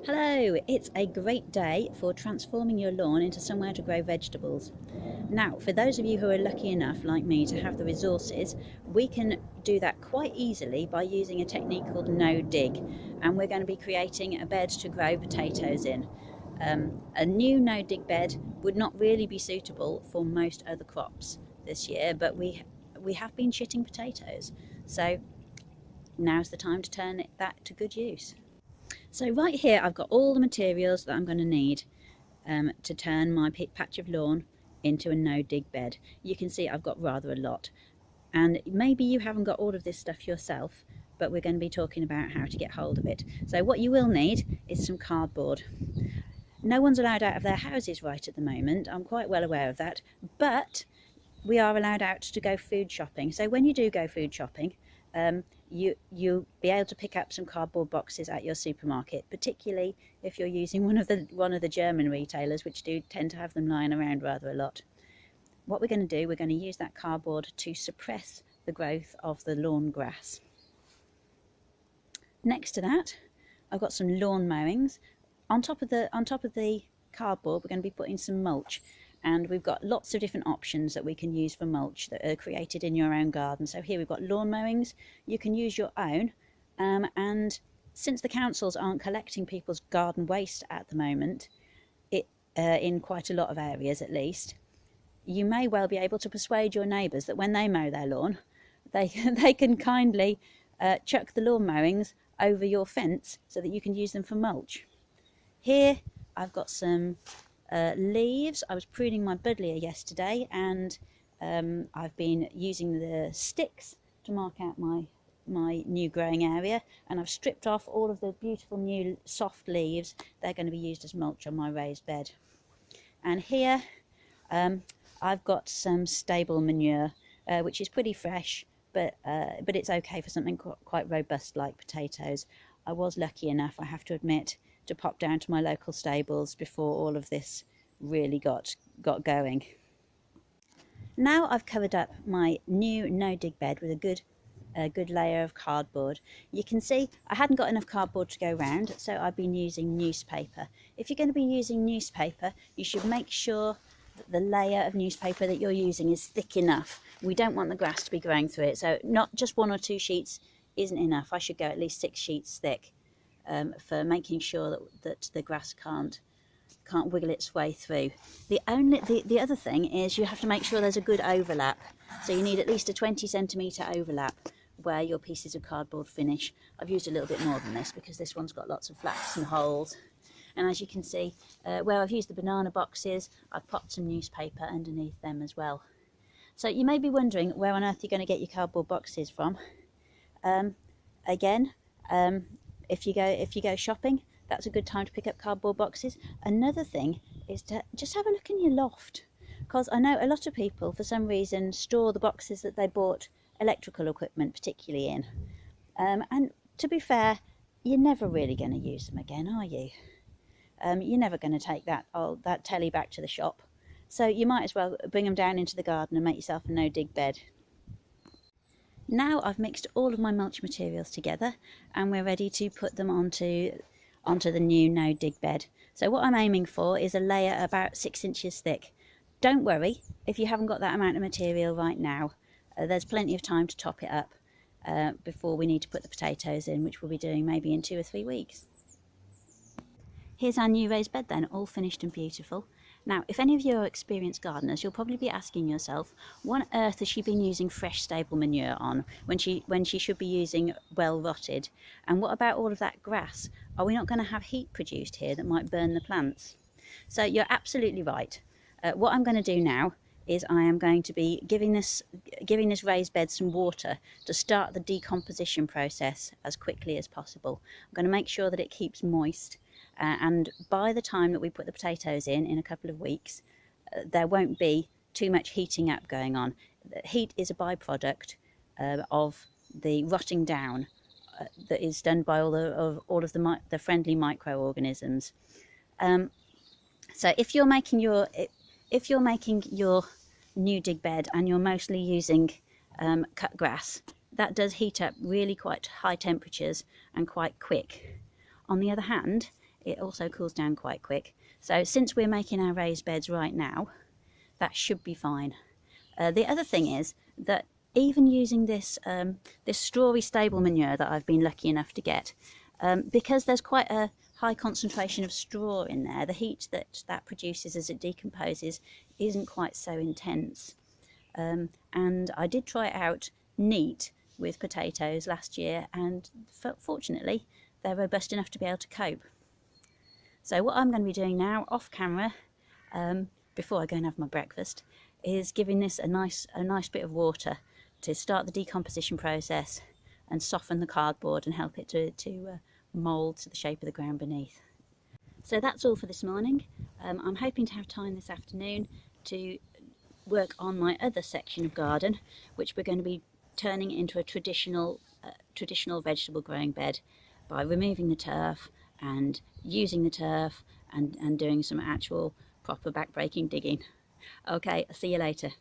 Hello, it's a great day for transforming your lawn into somewhere to grow vegetables. Now, for those of you who are lucky enough, like me, to have the resources, we can do that quite easily by using a technique called no dig, and we're going to be creating a bed to grow potatoes in. A new no dig bed would not really be suitable for most other crops this year, but we have been shitting potatoes, so now's the time to turn that to good use. So right here I've got all the materials that I'm going to need to turn my patch of lawn into a no-dig bed. You can see I've got rather a lot, and maybe you haven't got all of this stuff yourself, but we're going to be talking about how to get hold of it. So what you will need is some cardboard. No one's allowed out of their houses right at the moment, I'm quite well aware of that, but we are allowed out to go food shopping. So when you do go food shopping, you'll be able to pick up some cardboard boxes at your supermarket, particularly if you're using one of the German retailers, which do tend to have them lying around rather a lot. What we're going to do, we're going to use that cardboard to suppress the growth of the lawn grass. Next to that, I've got some lawn mowings. On top of the cardboard, we're going to be putting some mulch. And we've got lots of different options that we can use for mulch that are created in your own garden. So here we've got lawn mowings. You can use your own, and since the councils aren't collecting people's garden waste at the moment, in quite a lot of areas at least, you may well be able to persuade your neighbours that when they mow their lawn, they can kindly chuck the lawn mowings over your fence so that you can use them for mulch. Here I've got some leaves. I was pruning my buddleia yesterday, and I've been using the sticks to mark out my new growing area, and I've stripped off all of the beautiful new soft leaves. They're going to be used as mulch on my raised bed. And here I've got some stable manure, which is pretty fresh, but it's okay for something quite robust like potatoes. I was lucky enough, I have to admit, to pop down to my local stables before all of this really got going. Now I've covered up my new no-dig bed with a good layer of cardboard. You can see I hadn't got enough cardboard to go round, so I've been using newspaper. If you're going to be using newspaper, you should make sure that the layer of newspaper that you're using is thick enough. We don't want the grass to be growing through it, so not just 1 or 2 sheets isn't enough. I should go at least 6 sheets thick. For making sure that the grass can't wiggle its way through. The other thing is you have to make sure there's a good overlap. So you need at least a 20cm overlap where your pieces of cardboard finish. I've used a little bit more than this because this one's got lots of flaps and holes. And as you can see, where I've used the banana boxes, I've popped some newspaper underneath them as well. So you may be wondering where on earth you're going to get your cardboard boxes from. If you go shopping, that's a good time to pick up cardboard boxes. Another thing is to just have a look in your loft, because I know a lot of people for some reason store the boxes that they bought electrical equipment particularly in, and to be fair, you're never really going to use them again, are you? You're never going to take that telly back to the shop, so you might as well bring them down into the garden and make yourself a no-dig bed. Now I've mixed all of my mulch materials together, and we're ready to put them onto the new no-dig bed. So what I'm aiming for is a layer about 6 inches thick. Don't worry if you haven't got that amount of material right now. There's plenty of time to top it up before we need to put the potatoes in, which we'll be doing maybe in 2 or 3 weeks. Here's our new raised bed then, all finished and beautiful. Now, if any of you are experienced gardeners, you'll probably be asking yourself, what on earth has she been using fresh stable manure on when she should be using well rotted? And what about all of that grass? Are we not going to have heat produced here that might burn the plants? So you're absolutely right. What I'm going to do now is I am going to be giving this raised bed some water to start the decomposition process as quickly as possible. I'm going to make sure that it keeps moist. And by the time that we put the potatoes in a couple of weeks, there won't be too much heating up going on. Heat is a byproduct of the rotting down that is done by all of the friendly microorganisms. So if you're making your new dig bed and you're mostly using cut grass, that does heat up really quite high temperatures and quite quick. On the other hand, it also cools down quite quick. So since we're making our raised beds right now, that should be fine. The other thing is that even using this this strawy stable manure that I've been lucky enough to get, because there's quite a high concentration of straw in there, the heat that produces as it decomposes isn't quite so intense. And I did try it out neat with potatoes last year, and fortunately they're robust enough to be able to cope. So what I'm going to be doing now off camera, before I go and have my breakfast, is giving this a nice bit of water to start the decomposition process and soften the cardboard and help it to mould to the shape of the ground beneath. So that's all for this morning. I'm hoping to have time this afternoon to work on my other section of garden, which we're going to be turning into a traditional vegetable growing bed by removing the turf and using the turf and doing some actual proper back-breaking digging. Okay, I'll see you later.